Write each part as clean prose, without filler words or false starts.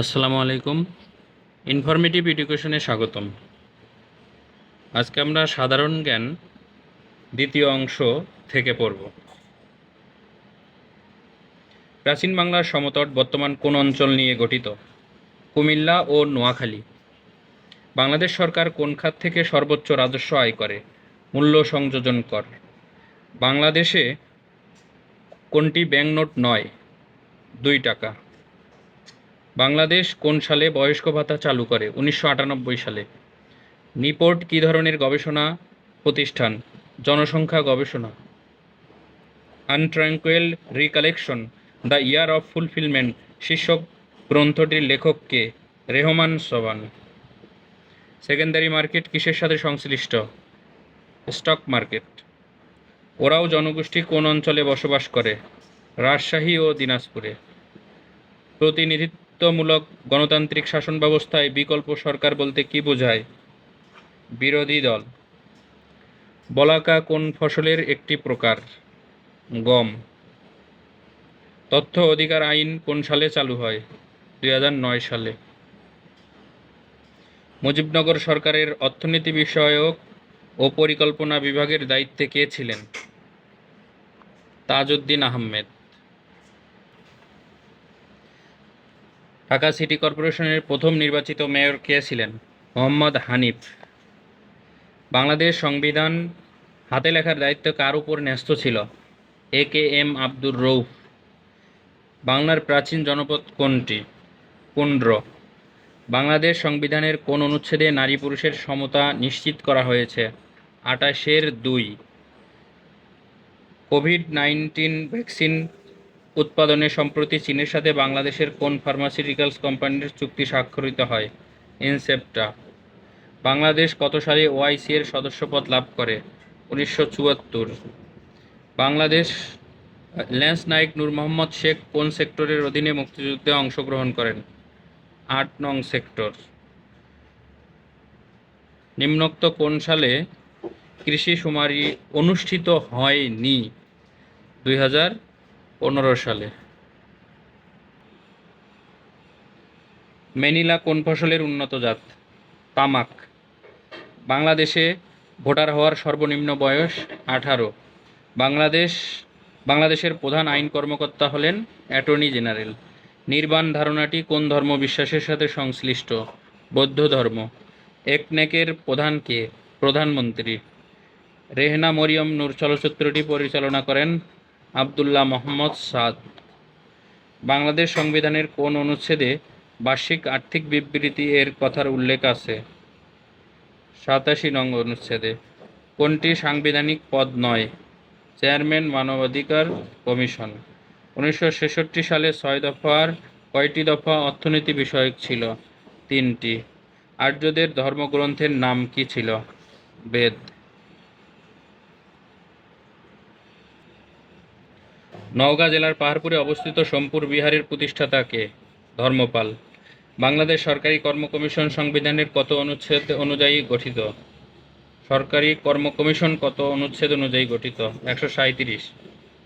আসসালামু আলাইকুম। ইনফরমেটিভ এডুকেশনে স্বাগতম। আজকে আমরা সাধারণ জ্ঞান দ্বিতীয় অংশ থেকে পড়ব। প্রাচীন বাংলার সমতট বর্তমান কোন অঞ্চল নিয়ে গঠিত? কুমিল্লা ও নোয়াখালী। বাংলাদেশ সরকার কোন খাত থেকে সর্বোচ্চ রাজস্ব আয় করে? মূল্য সংযোজন কর। বাংলাদেশে কোনটি ব্যাংক নোট নয়? 2 টাকা। বাংলাদেশ কোন সালে বয়স্ক ভাতা চালু করে? 1998 সালে। নিপোর্ট কী ধরনের গবেষণা প্রতিষ্ঠান? জনসংখ্যা গবেষণা। Untranquil recollection, the year of fulfilment শীর্ষক গ্রন্থটির লেখক কে? রেহমান সোবহান। সেকেন্ডারি মার্কেট কিসের সাথে সংশ্লিষ্ট? Stock market. ওরাও জনগোষ্ঠী কোন অঞ্চলে বসবাস করে? রাজশাহী ও দিনাজপুরে। প্রতিনিধিত্বমূলক গণতান্ত্রিক শাসন ব্যবস্থায় বিকল্প সরকার বলতে কী বোঝায়? বিরোধী দল। বলাকা কোন ফসলের একটি প্রকার? গম। তথ্য অধিকার আইন কোন সালে চালু হয়? 2009 সালে। মুজিবনগর সরকারের অর্থনীতি বিষয়ক ও পরিকল্পনা বিভাগের দায়িত্বে কে ছিলেন? তাজউদ্দিন আহমেদ। ঢাকা সিটি কর্পোরেশনের প্রথম নির্বাচিত মেয়র কে ছিলেন? মোহাম্মদ হানিফ। বাংলাদেশ সংবিধান হাতে লেখার দায়িত্ব কার উপর ন্যস্ত ছিল? AKM আব্দুর রউফ। বাংলার প্রাচীন জনপদ কোনটি? পুন্ড্র। বাংলাদেশ সংবিধানের কোন অনুচ্ছেদে নারী পুরুষের সমতা নিশ্চিত করা হয়েছে? 28-2। কোভিড-19 ভ্যাকসিন উৎপাদনে সম্প্রতি চীনের সাথে বাংলাদেশের কোন ফার্মাসিউটিক্যালস কোম্পানির চুক্তি স্বাক্ষরিত হয়? ইনসেপ্টা। বাংলাদেশ কত সালে OIC এর সদস্যপদ লাভ করে? 1974। বাংলাদেশ ল্যান্স নায়েক নূর মোহাম্মদ শেখ কোন সেক্টরের অধীনে মুক্তিযুদ্ধে অংশগ্রহণ করেন? 8 নং সেক্টর। নিম্নোক্ত কোন সালে কৃষি শুমারি অনুষ্ঠিত হয়নি? 2015 সালে। ম্যানিলা কোন ফসলের উন্নত জাত? তামাক। বাংলাদেশে ভোটার হওয়ার সর্বনিম্ন বয়স 18। বাংলাদেশের প্রধান আইন কর্মকর্তা হলেন অ্যাটর্নি জেনারেল। নির্বাণ ধারণাটি কোন ধর্ম বিশ্বাসের সাথে সংশ্লিষ্ট? বৌদ্ধ ধর্ম। একনেকের প্রধান কে? প্রধানমন্ত্রী। রেহনা মরিয়ম নূর চলচ্চিত্রটি পরিচালনা করেন আবদুল্লাহ মোহাম্মদ সাদ। বাংলাদেশ সংবিধানের কোন অনুচ্ছেদে বার্ষিক আর্থিক বিবৃতি এর কথার উল্লেখ আছে? 87 নং অনুচ্ছেদে। কোনটি সাংবিধানিক পদ নয়? চেয়ারম্যান মানবাধিকার কমিশন। 1966 সালে 6 দফার কয়টি দফা অর্থনীতি বিষয়ক ছিল? 3টি। আর্যদের ধর্মগ্রন্থের নাম কি ছিল? বেদ। নওগাঁ জেলার পাহাড়পুরে অবস্থিত সোমপুর বিহারের প্রতিষ্ঠাতা কে? ধর্মপাল। বাংলাদেশ সরকারি কর্ম কমিশন সংবিধানের কত অনুচ্ছেদ অনুযায়ী গঠিত? সরকারি কর্ম কমিশন কত অনুচ্ছেদ অনুযায়ী গঠিত? 137।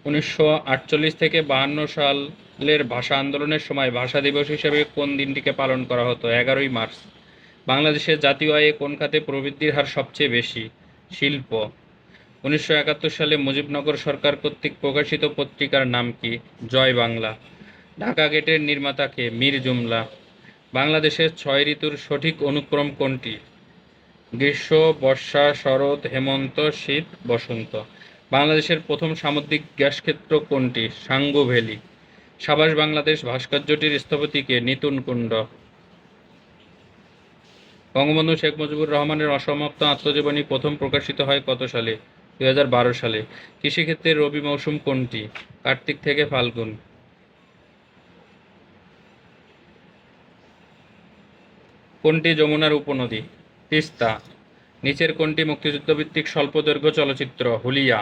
1948 থেকে 52 সালের ভাষা আন্দোলনের সময় ভাষা দিবস হিসেবে কোন দিনটিকে পালন করা হতো? 11ই মার্চ। বাংলাদেশের জাতীয় আয়ে কোন খাতে প্রবৃদ্ধির হার সবচেয়ে বেশি? শিল্প। 1971 সালে মুজিবনগর সরকার কর্তৃক প্রকাশিত পত্রিকার নাম কি? জয় বাংলা। ঢাকা গেটের নির্মাতা কে? মীর জুমলা। বাংলাদেশের 6 ঋতুর সঠিক অনুক্রম কোনটি? গ্রীষ্ম, বর্ষা, শরৎ, হেমন্ত, শীত, বসন্ত। বাংলাদেশের প্রথম সামুদ্রিক গ্যাস ক্ষেত্র কোনটি? সাঙ্গু ভ্যালি। সাবাস বাংলাদেশ ভাস্কর্যটির স্থপতি কে? নিতুন কুণ্ড। বঙ্গবন্ধু শেখ মুজিবুর রহমানের অসমাপ্ত আত্মজীবনী প্রথম প্রকাশিত হয় কত সালে? 2012 সালে। কৃষিক্ষেত্রে রবি মৌসুম কোনটি? কার্তিক থেকে ফাল্গুন। কোনটি যমুনার উপনদী? তিস্তা। নিচের কোনটি মুক্তিযুদ্ধভিত্তিক স্বল্পদৈর্ঘ্য চলচ্চিত্র? হুলিয়া।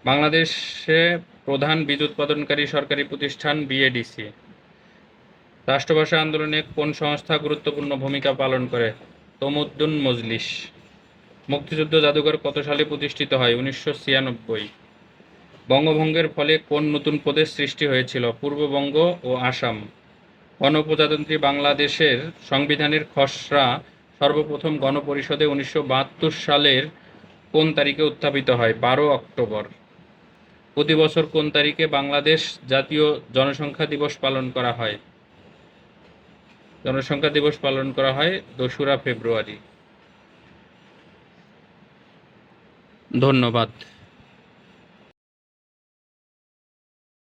বাংলাদেশে প্রধান বীজ উৎপাদনকারী সরকারি প্রতিষ্ঠান BADC। রাষ্ট্রভাষা আন্দোলনে কোন সংস্থা গুরুত্বপূর্ণ ভূমিকা পালন করে? তমুদ্দুন মজলিস। মুক্তিযুদ্ধ জাদুঘর কত সালে প্রতিষ্ঠিত হয়? 1996। বঙ্গভঙ্গের ফলে কোন নতুন প্রদেশ সৃষ্টি হয়েছিল? পূর্ববঙ্গ ও আসাম। গণপ্রজাতন্ত্রী বাংলাদেশের সংবিধানের খসড়া সর্বপ্রথম গণপরিষদে 1972 সালের কোন তারিখে উত্থাপিত হয়? 12 অক্টোবর। প্রতি বছর কোন তারিখে বাংলাদেশ জাতীয় জনসংখ্যা দিবস পালন করা হয়? জনসংখ্যা দিবস পালন করা হয় 2রা ফেব্রুয়ারি। ধন্যবাদ।